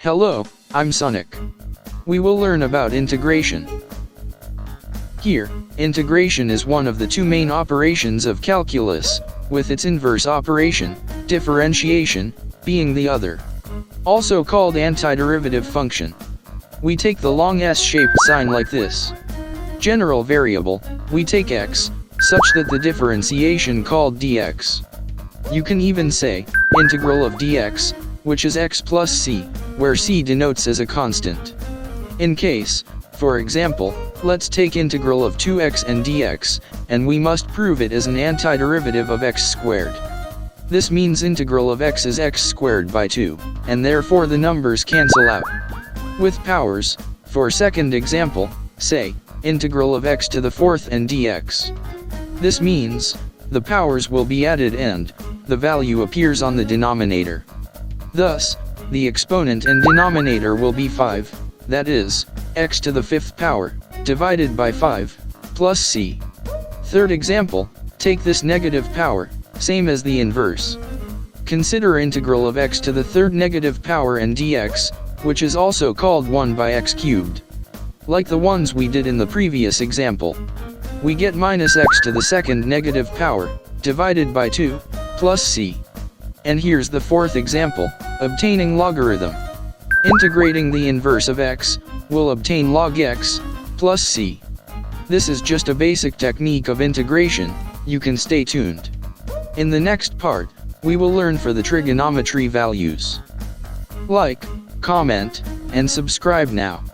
Hello, I'm Sonic. We will learn about integration. Here, integration is one of the two main operations of calculus, with its inverse operation, differentiation, being the other. Also called antiderivative function. We take the long S-shaped sign like this. General variable, we take x, such that the differentiation called dx. You can even say, integral of dx, which is x plus c, where c denotes as a constant. In case, for example, let's take integral of 2x and dx, and we must prove it as an antiderivative of x squared. This means integral of x is x squared by 2, and therefore the numbers cancel out. With powers, for second example, say, integral of x to the fourth and dx. This means, the powers will be added and, the value appears on the denominator. Thus, the exponent and denominator will be 5, that is, x to the fifth power, divided by 5, plus c. Third example, take this negative power, same as the inverse. Consider integral of x to the third negative power and dx, which is also called 1 by x cubed. Like the ones we did in the previous example. We get minus x to the second negative power, divided by 2, plus c. And here's the fourth example, obtaining logarithm. Integrating the inverse of x, we'll obtain log x, plus c. This is just a basic technique of integration, you can stay tuned. In the next part, we will learn for the trigonometry values. Like, comment, and subscribe now.